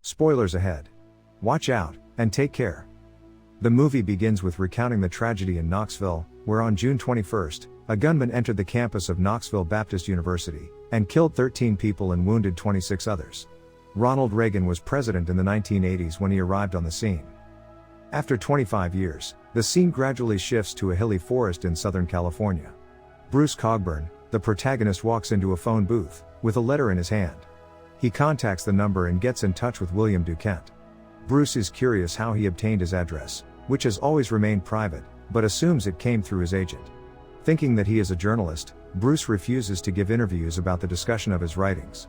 Spoilers ahead. Watch out, and take care. The movie begins with recounting the tragedy in Knoxville, where on June 21st, a gunman entered the campus of Knoxville Baptist University, and killed 13 people and wounded 26 others. Ronald Reagan was president in the 1980s when he arrived on the scene. After 25 years, the scene gradually shifts to a hilly forest in Southern California. Bruce Cogburn, the protagonist, walks into a phone booth, with a letter in his hand. He contacts the number and gets in touch with William Dukent. Bruce is curious how he obtained his address, which has always remained private, but assumes it came through his agent. Thinking that he is a journalist, Bruce refuses to give interviews about the discussion of his writings.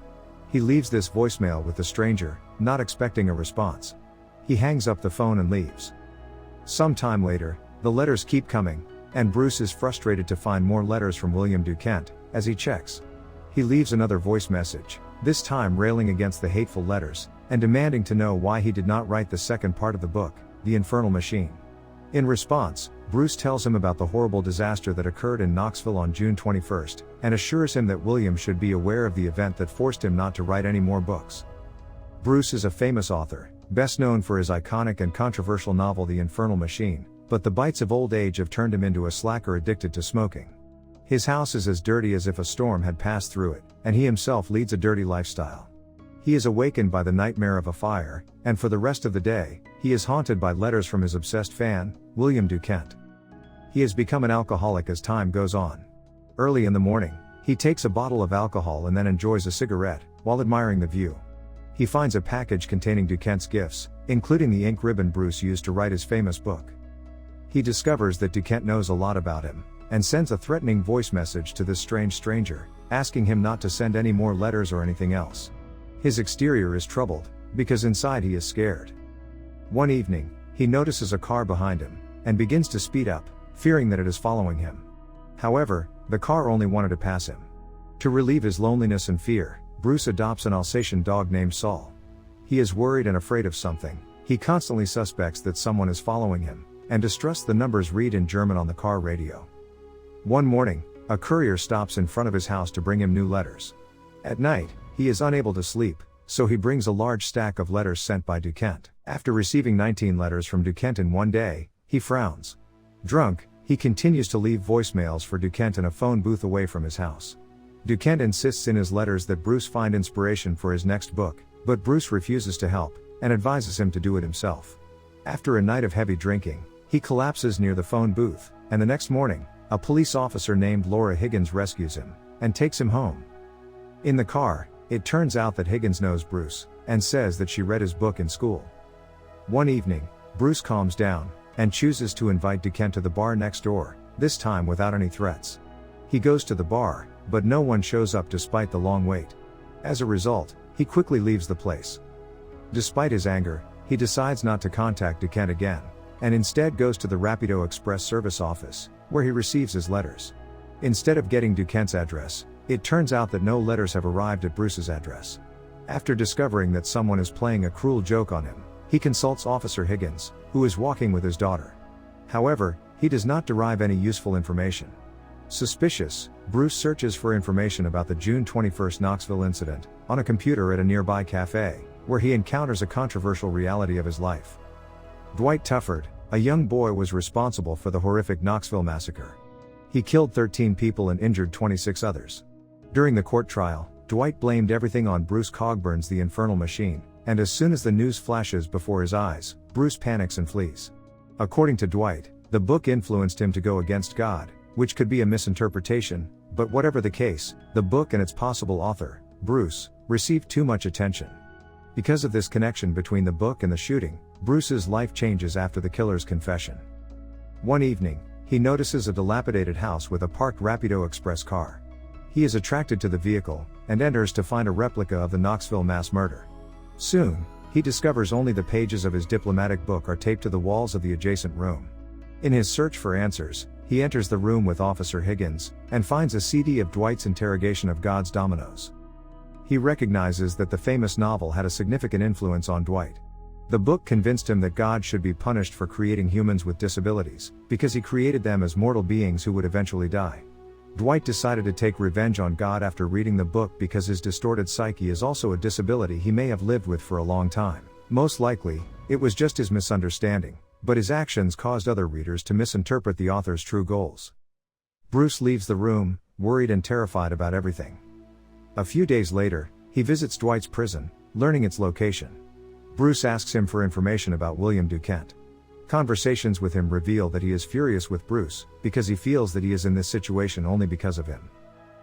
He leaves this voicemail with the stranger, not expecting a response. He hangs up the phone and leaves. Some time later, the letters keep coming, and Bruce is frustrated to find more letters from William Dukent. As he checks, he leaves another voice message, this time railing against the hateful letters, and demanding to know why he did not write the second part of the book, The Infernal Machine. In response, Bruce tells him about the horrible disaster that occurred in Knoxville on June 21st, and assures him that William should be aware of the event that forced him not to write any more books. Bruce is a famous author, best known for his iconic and controversial novel The Infernal Machine, but the bites of old age have turned him into a slacker addicted to smoking. His house is as dirty as if a storm had passed through it, and he himself leads a dirty lifestyle. He is awakened by the nightmare of a fire, and for the rest of the day, he is haunted by letters from his obsessed fan, William Dukent. He has become an alcoholic as time goes on. Early in the morning, he takes a bottle of alcohol and then enjoys a cigarette, while admiring the view. He finds a package containing Dukent's gifts, including the ink ribbon Bruce used to write his famous book. He discovers that Dukent knows a lot about him, and sends a threatening voice message to this strange stranger, asking him not to send any more letters or anything else. His exterior is troubled, because inside he is scared. One evening, he notices a car behind him, and begins to speed up, fearing that it is following him. However, the car only wanted to pass him. To relieve his loneliness and fear, Bruce adopts an Alsatian dog named Saul. He is worried and afraid of something. He constantly suspects that someone is following him, and distrusts the numbers read in German on the car radio. One morning, a courier stops in front of his house to bring him new letters. At night, he is unable to sleep, so he brings a large stack of letters sent by Dukent. After receiving 19 letters from Dukent in one day, he frowns. Drunk, he continues to leave voicemails for Dukent in a phone booth away from his house. Dukent insists in his letters that Bruce find inspiration for his next book, but Bruce refuses to help, and advises him to do it himself. After a night of heavy drinking, he collapses near the phone booth, and the next morning, a police officer named Laura Higgins rescues him, and takes him home. In the car, it turns out that Higgins knows Bruce, and says that she read his book in school. One evening, Bruce calms down, and chooses to invite Dukent to the bar next door, this time without any threats. He goes to the bar, but no one shows up despite the long wait. As a result, he quickly leaves the place. Despite his anger, he decides not to contact Dukent again, and instead goes to the Rapido Express service office, where he receives his letters. Instead of getting Dukent's address, it turns out that no letters have arrived at Bruce's address. After discovering that someone is playing a cruel joke on him, he consults Officer Higgins, who is walking with his daughter. However, he does not derive any useful information. Suspicious, Bruce searches for information about the June 21st Knoxville incident, on a computer at a nearby cafe, where he encounters a controversial reality of his life. Dwight Tufford, a young boy, was responsible for the horrific Knoxville massacre. He killed 13 people and injured 26 others. During the court trial, Dwight blamed everything on Bruce Cogburn's The Infernal Machine, and as soon as the news flashes before his eyes, Bruce panics and flees. According to Dwight, the book influenced him to go against God, which could be a misinterpretation, but whatever the case, the book and its possible author, Bruce, received too much attention. Because of this connection between the book and the shooting, Bruce's life changes after the killer's confession. One evening, he notices a dilapidated house with a parked Rapido Express car. He is attracted to the vehicle, and enters to find a replica of the Knoxville mass murder. Soon, he discovers only the pages of his diplomatic book are taped to the walls of the adjacent room. In his search for answers, he enters the room with Officer Higgins, and finds a CD of Dwight's interrogation of God's dominoes. He recognizes that the famous novel had a significant influence on Dwight. The book convinced him that God should be punished for creating humans with disabilities, because he created them as mortal beings who would eventually die. Dwight decided to take revenge on God after reading the book because his distorted psyche is also a disability he may have lived with for a long time. Most likely, it was just his misunderstanding, but his actions caused other readers to misinterpret the author's true goals. Bruce leaves the room, worried and terrified about everything. A few days later, he visits Dwight's prison, learning its location. Bruce asks him for information about William Duquette. Conversations with him reveal that he is furious with Bruce, because he feels that he is in this situation only because of him.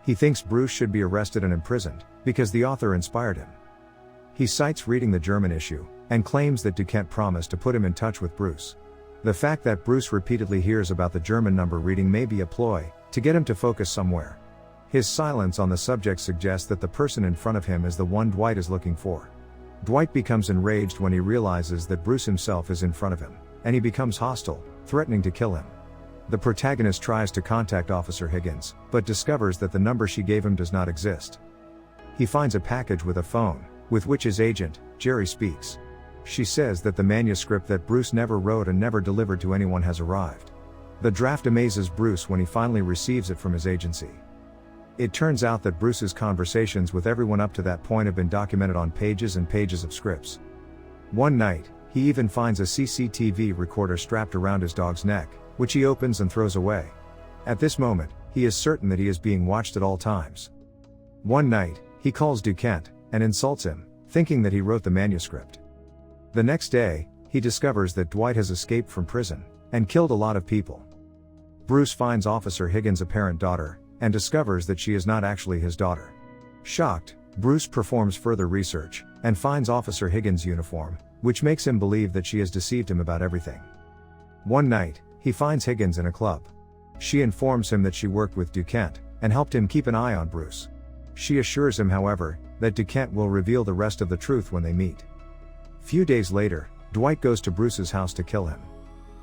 He thinks Bruce should be arrested and imprisoned, because the author inspired him. He cites reading the German issue, and claims that Duquette promised to put him in touch with Bruce. The fact that Bruce repeatedly hears about the German number reading may be a ploy, to get him to focus somewhere. His silence on the subject suggests that the person in front of him is the one Dwight is looking for. Dwight becomes enraged when he realizes that Bruce himself is in front of him, and he becomes hostile, threatening to kill him. The protagonist tries to contact Officer Higgins, but discovers that the number she gave him does not exist. He finds a package with a phone, with which his agent, Jerry, speaks. She says that the manuscript that Bruce never wrote and never delivered to anyone has arrived. The draft amazes Bruce when he finally receives it from his agency. It turns out that Bruce's conversations with everyone up to that point have been documented on pages and pages of scripts. One night, he even finds a CCTV recorder strapped around his dog's neck, which he opens and throws away. At this moment, he is certain that he is being watched at all times. One night, he calls Duquette, and insults him, thinking that he wrote the manuscript. The next day, he discovers that Dwight has escaped from prison, and killed a lot of people. Bruce finds Officer Higgins' apparent daughter, and discovers that she is not actually his daughter. Shocked, Bruce performs further research, and finds Officer Higgins' uniform, which makes him believe that she has deceived him about everything. One night, he finds Higgins in a club. She informs him that she worked with Duquette, and helped him keep an eye on Bruce. She assures him, however, that Duquette will reveal the rest of the truth when they meet. Few days later, Dwight goes to Bruce's house to kill him.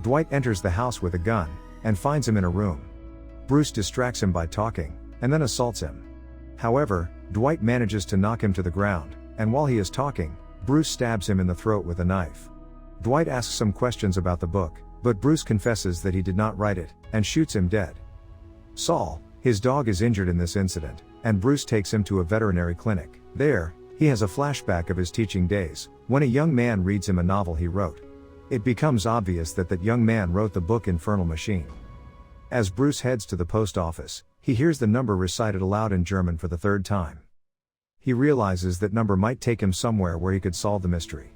Dwight enters the house with a gun, and finds him in a room. Bruce distracts him by talking, and then assaults him. However, Dwight manages to knock him to the ground, and while he is talking, Bruce stabs him in the throat with a knife. Dwight asks some questions about the book, but Bruce confesses that he did not write it, and shoots him dead. Saul, his dog, is injured in this incident, and Bruce takes him to a veterinary clinic. There, he has a flashback of his teaching days, when a young man reads him a novel he wrote. It becomes obvious that that young man wrote the book Infernal Machine. As Bruce heads to the post office, he hears the number recited aloud in German for the third time. He realizes that number might take him somewhere where he could solve the mystery.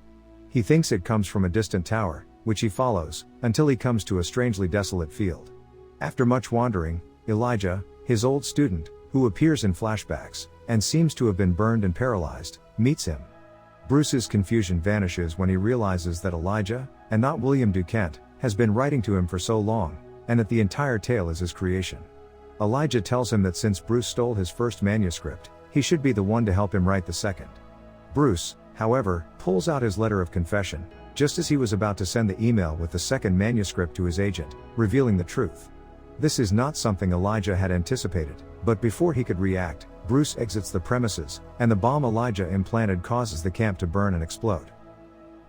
He thinks it comes from a distant tower, which he follows, until he comes to a strangely desolate field. After much wandering, Elijah, his old student, who appears in flashbacks, and seems to have been burned and paralyzed, meets him. Bruce's confusion vanishes when he realizes that Elijah, and not William Duquette, has been writing to him for so long, and that the entire tale is his creation. Elijah tells him that since Bruce stole his first manuscript, he should be the one to help him write the second. Bruce, however, pulls out his letter of confession, just as he was about to send the email with the second manuscript to his agent, revealing the truth. This is not something Elijah had anticipated, but before he could react, Bruce exits the premises, and the bomb Elijah implanted causes the camp to burn and explode.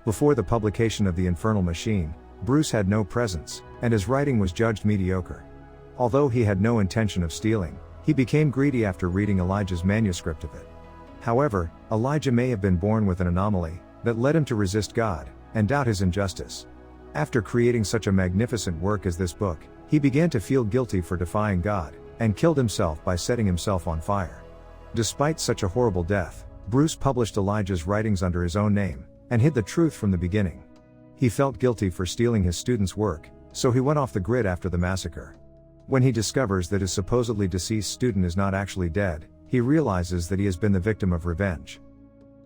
Before the publication of The Infernal Machine, Bruce had no presence, and his writing was judged mediocre. Although he had no intention of stealing, he became greedy after reading Elijah's manuscript of it. However, Elijah may have been born with an anomaly that led him to resist God and doubt his injustice. After creating such a magnificent work as this book, he began to feel guilty for defying God, and killed himself by setting himself on fire. Despite such a horrible death, Bruce published Elijah's writings under his own name, and hid the truth from the beginning. He felt guilty for stealing his students' work, so he went off the grid after the massacre. When he discovers that his supposedly deceased student is not actually dead, he realizes that he has been the victim of revenge.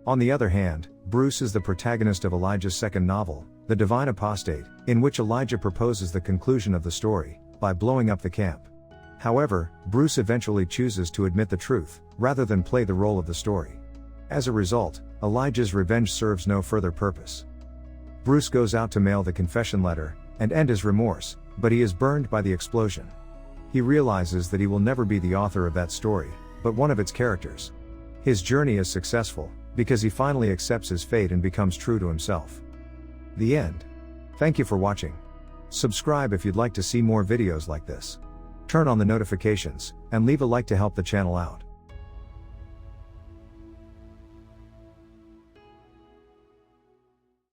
On the other hand, Bruce is the protagonist of Elijah's second novel, The Divine Apostate, in which Elijah proposes the conclusion of the story, by blowing up the camp. However, Bruce eventually chooses to admit the truth, rather than play the role of the story. As a result, Elijah's revenge serves no further purpose. Bruce goes out to mail the confession letter, and end his remorse, but he is burned by the explosion. He realizes that he will never be the author of that story, but one of its characters. His journey is successful, because he finally accepts his fate and becomes true to himself. The end. Thank you for watching. Subscribe if you'd like to see more videos like this. Turn on the notifications, and leave a like to help the channel out.